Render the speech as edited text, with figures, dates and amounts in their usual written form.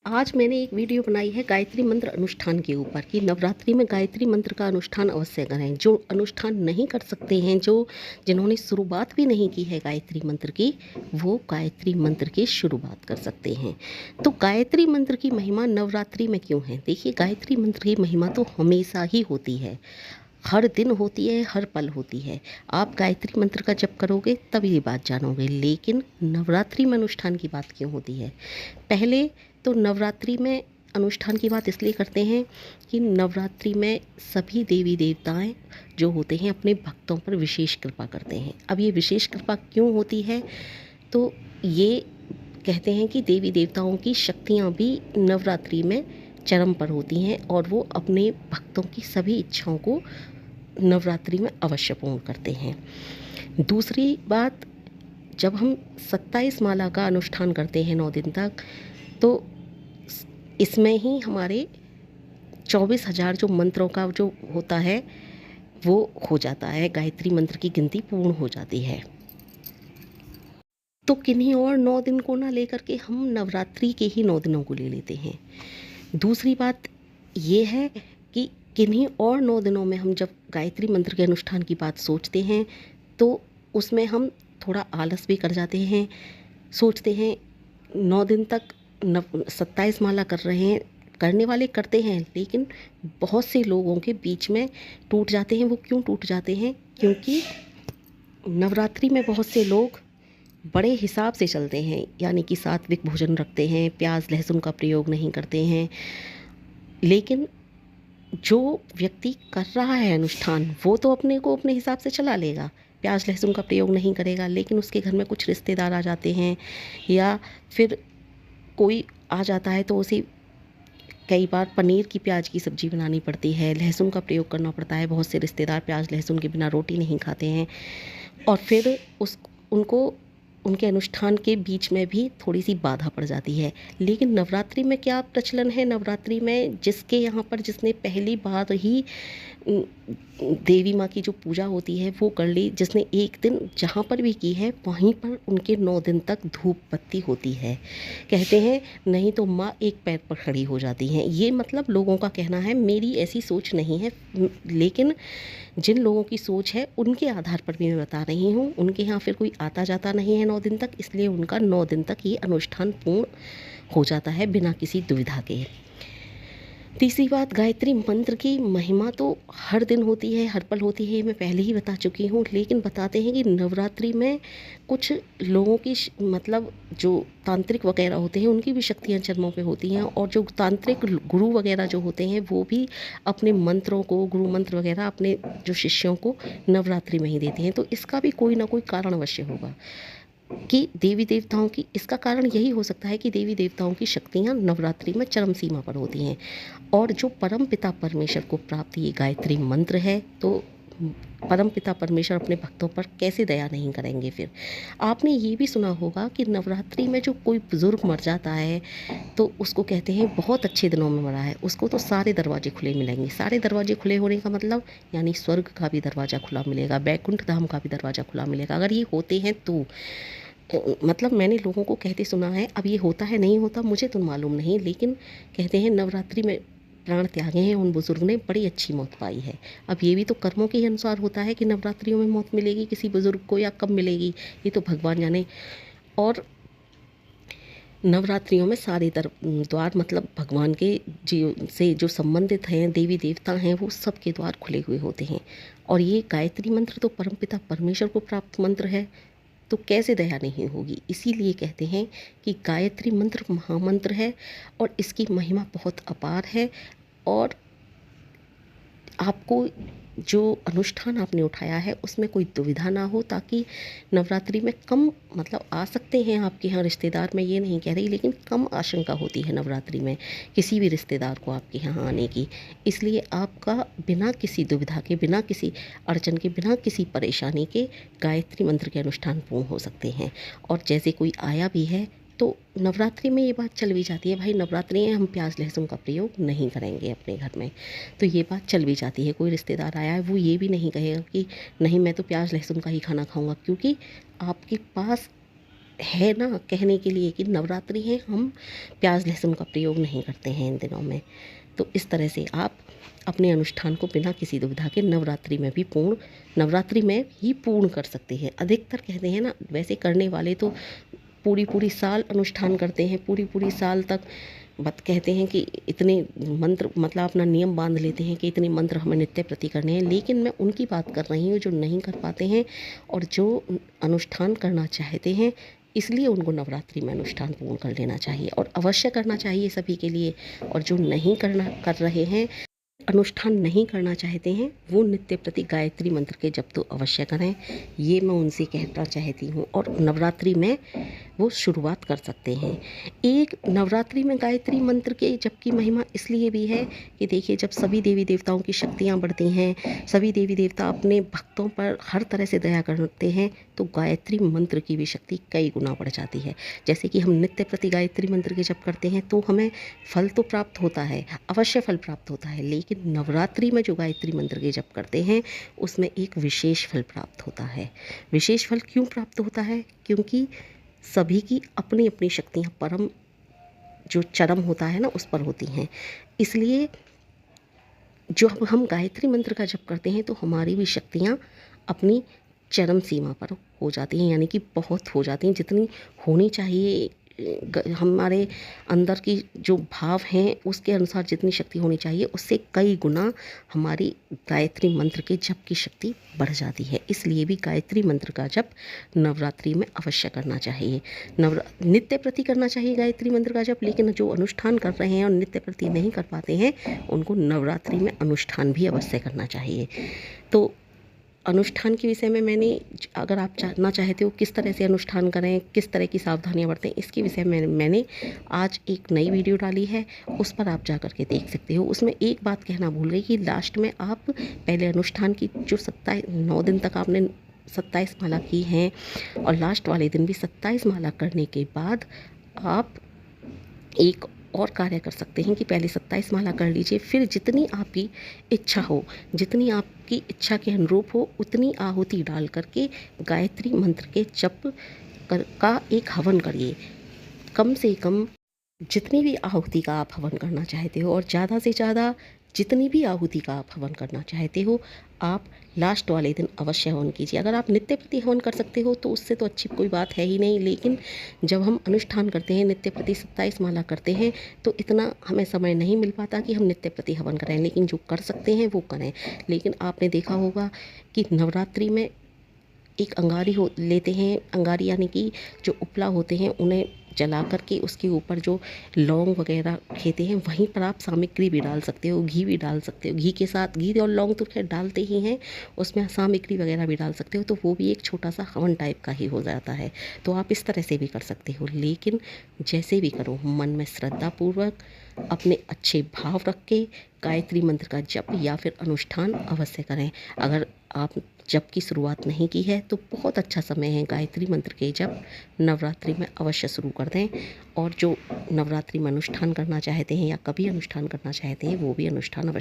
आज मैंने एक वीडियो बनाई है गायत्री मंत्र अनुष्ठान के ऊपर कि नवरात्रि में गायत्री मंत्र का अनुष्ठान अवश्य करें। जो अनुष्ठान नहीं कर सकते हैं, जिन्होंने शुरुआत भी नहीं की है गायत्री मंत्र की, वो गायत्री मंत्र की शुरुआत कर सकते हैं। तो गायत्री मंत्र की महिमा नवरात्रि में क्यों है? देखिए, गायत्री मंत्र की महिमा तो हमेशा ही होती है, हर दिन होती है, हर पल होती है। आप गायत्री मंत्र का जप करोगे तब ये बात जानोगे। लेकिन नवरात्रि में अनुष्ठान की बात क्यों होती है? पहले तो नवरात्रि में अनुष्ठान की बात इसलिए करते हैं कि नवरात्रि में सभी देवी देवताएं जो होते हैं अपने भक्तों पर विशेष कृपा करते हैं। अब ये विशेष कृपा क्यों होती है? तो ये कहते हैं कि देवी देवताओं की शक्तियाँ भी नवरात्रि में चरम पर होती हैं और वो अपने भक्तों की सभी इच्छाओं को नवरात्रि में अवश्य पूर्ण करते हैं। दूसरी बात, जब हम 27 माला का अनुष्ठान करते हैं 9 दिन तक, तो इसमें ही हमारे 24,000 जो मंत्रों का जो होता है वो हो जाता है, गायत्री मंत्र की गिनती पूर्ण हो जाती है। तो किन्हीं और 9 दिन को ना लेकर के हम नवरात्रि के ही 9 दिनों को ले लेते हैं। दूसरी बात ये है कि किन्हीं और 9 दिनों में हम जब गायत्री मंत्र के अनुष्ठान की बात सोचते हैं तो उसमें हम थोड़ा आलस भी कर जाते हैं। सोचते हैं 9 दिन तक 27 माला कर रहे हैं, करने वाले करते हैं, लेकिन बहुत से लोगों के बीच में टूट जाते हैं। वो क्यों टूट जाते हैं? क्योंकि नवरात्रि में बहुत से लोग बड़े हिसाब से चलते हैं, यानी कि सात्विक भोजन रखते हैं, प्याज लहसुन का प्रयोग नहीं करते हैं। लेकिन जो व्यक्ति कर रहा है अनुष्ठान, वो तो अपने को अपने हिसाब से चला लेगा, प्याज लहसुन का प्रयोग नहीं करेगा। लेकिन उसके घर में कुछ रिश्तेदार आ जाते हैं या फिर कोई आ जाता है तो उसे कई बार पनीर की प्याज की सब्ज़ी बनानी पड़ती है, लहसुन का प्रयोग करना पड़ता है। बहुत से रिश्तेदार प्याज लहसुन के बिना रोटी नहीं खाते हैं और फिर उनको उनके अनुष्ठान के बीच में भी थोड़ी सी बाधा पड़ जाती है। लेकिन नवरात्रि में क्या प्रचलन है? नवरात्रि में जिसके यहाँ पर जिसने पहली बार ही देवी माँ की जो पूजा होती है वो कर ली, जिसने एक दिन जहाँ पर भी की है वहीं पर उनके 9 दिन तक धूप बत्ती होती है। कहते हैं नहीं तो माँ एक पैर पर खड़ी हो जाती हैं। ये मतलब लोगों का कहना है, मेरी ऐसी सोच नहीं है। लेकिन जिन लोगों की सोच है उनके आधार पर भी मैं बता रही हूँ। उनके यहाँ फिर कोई आता जाता नहीं है 9 दिन तक, इसलिए उनका 9 दिन तक ये अनुष्ठान पूर्ण हो जाता है बिना किसी दुविधा के। तीसरी बात, गायत्री मंत्र की महिमा तो हर दिन होती है, हर पल होती है, ये मैं पहले ही बता चुकी हूँ। लेकिन बताते हैं कि नवरात्रि में कुछ लोगों की मतलब जो तांत्रिक वगैरह होते हैं उनकी भी शक्तियाँ चरमों पे होती हैं और जो तांत्रिक गुरु वगैरह जो होते हैं वो भी अपने मंत्रों को, गुरु मंत्र वगैरह अपने जो शिष्यों को नवरात्रि में ही देते हैं। तो इसका भी कोई ना कोई कारण अवश्य होगा कि देवी देवताओं की, इसका कारण यही हो सकता है कि देवी देवताओं की शक्तियाँ नवरात्रि में चरम सीमा पर होती हैं और जो परम पिता परमेश्वर को प्राप्त ये गायत्री मंत्र है, तो परम पिता परमेश्वर अपने भक्तों पर कैसे दया नहीं करेंगे। फिर आपने ये भी सुना होगा कि नवरात्रि में जो कोई बुजुर्ग मर जाता है तो उसको कहते हैं बहुत अच्छे दिनों में मरा है, उसको तो सारे दरवाजे खुले मिलेंगे। सारे दरवाजे खुले होने का मतलब यानी स्वर्ग का भी दरवाज़ा खुला मिलेगा, बैकुंठ धाम का भी दरवाज़ा खुला मिलेगा। अगर ये होते हैं तो मतलब मैंने लोगों को कहते सुना है। अब ये होता है नहीं होता मुझे तो मालूम नहीं, लेकिन कहते हैं नवरात्रि में प्राण त्यागे हैं उन बुज़ुर्ग ने, बड़ी अच्छी मौत पाई है। अब ये भी तो कर्मों के ही अनुसार होता है कि नवरात्रियों में मौत मिलेगी किसी बुज़ुर्ग को या कब मिलेगी, ये तो भगवान जाने। और नवरात्रियों में सारे द्वार मतलब भगवान के जी से जो संबंधित हैं, देवी देवता हैं, वो सबके द्वार खुले हुए होते हैं। और ये गायत्री मंत्र तो परमपिता परमेश्वर को प्राप्त मंत्र है, तो कैसे दया नहीं होगी। इसीलिए कहते हैं कि गायत्री मंत्र महामंत्र है और इसकी महिमा बहुत अपार है। और आपको जो अनुष्ठान आपने उठाया है उसमें कोई दुविधा ना हो, ताकि नवरात्रि में कम मतलब आ सकते हैं आपके यहाँ रिश्तेदार, मैं ये नहीं कह रही, लेकिन कम आशंका होती है नवरात्रि में किसी भी रिश्तेदार को आपके यहाँ आने की। इसलिए आपका बिना किसी दुविधा के, बिना किसी अड़चन के, बिना किसी परेशानी के गायत्री मंत्र के अनुष्ठान पूर्ण हो सकते हैं। और जैसे कोई आया भी है तो नवरात्रि में ये बात चल भी जाती है, भाई नवरात्रि में हम प्याज लहसुन का प्रयोग नहीं करेंगे अपने घर में, तो ये बात चल भी जाती है। कोई रिश्तेदार आया है वो ये भी नहीं कहेगा कि नहीं मैं तो प्याज लहसुन का ही खाना खाऊंगा, क्योंकि आपके पास है ना कहने के लिए कि नवरात्रि है, हम प्याज लहसुन का प्रयोग नहीं करते हैं इन दिनों में। तो इस तरह से आप अपने अनुष्ठान को बिना किसी दुविधा के नवरात्रि में ही पूर्ण कर सकते हैं। अधिकतर कहते हैं ना, वैसे करने वाले तो पूरी पूरी साल अनुष्ठान करते हैं, पूरी पूरी साल तक कहते हैं कि इतने मंत्र, मतलब अपना नियम बांध लेते हैं कि इतने मंत्र हमें नित्य प्रति करने हैं। लेकिन मैं उनकी बात कर रही हूँ जो नहीं कर पाते हैं और जो अनुष्ठान करना चाहते हैं, इसलिए उनको नवरात्रि में अनुष्ठान पूर्ण कर लेना चाहिए और अवश्य करना चाहिए सभी के लिए। और जो नहीं कर रहे हैं, अनुष्ठान नहीं करना चाहते हैं, वो नित्य प्रति गायत्री मंत्र के जप तो अवश्य करें, ये मैं उनसे कहना चाहती हूँ। और नवरात्रि में वो शुरुआत कर सकते हैं। एक नवरात्रि में गायत्री मंत्र के जप की महिमा इसलिए भी है कि देखिए, जब सभी देवी देवताओं की शक्तियाँ बढ़ती हैं, सभी देवी देवता अपने भक्तों पर हर तरह से दया करते हैं, तो गायत्री मंत्र की भी शक्ति कई गुना बढ़ जाती है। जैसे कि हम नित्य प्रति गायत्री मंत्र के जप करते हैं तो हमें फल तो प्राप्त होता है, अवश्य फल प्राप्त होता है, लेकिन नवरात्रि में जो गायत्री मंत्र के जप करते हैं उसमें एक विशेष फल प्राप्त होता है। विशेष फल क्यों प्राप्त होता है? क्योंकि सभी की अपनी अपनी शक्तियाँ परम जो चरम होता है ना, उस पर होती हैं। इसलिए जो हम गायत्री मंत्र का जप करते हैं तो हमारी भी शक्तियाँ अपनी चरम सीमा पर हो जाती हैं, यानी कि बहुत हो जाती हैं, जितनी होनी चाहिए हमारे अंदर की जो भाव हैं उसके अनुसार जितनी शक्ति होनी चाहिए उससे कई गुना हमारी गायत्री मंत्र के जप की शक्ति बढ़ जाती है। इसलिए भी गायत्री मंत्र का जप नवरात्रि में अवश्य करना चाहिए। नित्य प्रति करना चाहिए गायत्री मंत्र का जप, लेकिन जो अनुष्ठान कर रहे हैं और नित्य प्रति नहीं कर पाते हैं, उनको नवरात्रि में अनुष्ठान भी अवश्य करना चाहिए। तो अनुष्ठान के विषय में मैंने, अगर आप जानना चाहते हो किस तरह से अनुष्ठान करें, किस तरह की सावधानियां बरतें, इसके विषय में मैंने आज एक नई वीडियो डाली है, उस पर आप जा कर के देख सकते हो। उसमें एक बात कहना भूल गई कि लास्ट में आप पहले अनुष्ठान की जो 9 दिन तक आपने 27 माला की हैं और लास्ट वाले दिन भी 27 माला करने के बाद आप एक और कार्य कर सकते हैं कि पहले 27 माला कर लीजिए, फिर जितनी आपकी इच्छा हो, जितनी आपकी इच्छा के अनुरूप हो, उतनी आहुति डाल करके गायत्री मंत्र के जप का एक हवन करिए। कम से कम जितनी भी आहुति का आप हवन करना चाहते हो और ज़्यादा से ज़्यादा जितनी भी आहुति का आप हवन करना चाहते हो, आप लास्ट वाले दिन अवश्य हवन कीजिए। अगर आप नित्य प्रति हवन कर सकते हो तो उससे तो अच्छी कोई बात है ही नहीं, लेकिन जब हम अनुष्ठान करते हैं, नित्य प्रति 27 माला करते हैं, तो इतना हमें समय नहीं मिल पाता कि हम नित्य प्रति हवन करें, लेकिन जो कर सकते हैं वो करें। लेकिन आपने देखा होगा कि नवरात्रि में एक अंगारी लेते हैं, अंगारी यानी कि जो उपला होते हैं, उन्हें जला करके उसके ऊपर जो लौंग वगैरह खेते हैं, वहीं पर आप सामग्री भी डाल सकते हो, घी भी डाल सकते हो। घी के साथ, घी और लौंग तो खैर डालते ही हैं, उसमें सामग्री वगैरह भी डाल सकते हो, तो वो भी एक छोटा सा हवन टाइप का ही हो जाता है। तो आप इस तरह से भी कर सकते हो, लेकिन जैसे भी करो मन में श्रद्धापूर्वक अपने अच्छे भाव रख के गायत्री मंत्र का जप या फिर अनुष्ठान अवश्य करें। अगर आप जप की शुरुआत नहीं की है तो बहुत अच्छा समय है, गायत्री मंत्र के जप नवरात्रि में अवश्य शुरू कर दें। और जो नवरात्रि में अनुष्ठान करना चाहते हैं या कभी अनुष्ठान करना चाहते हैं, वो भी अनुष्ठान अवश्य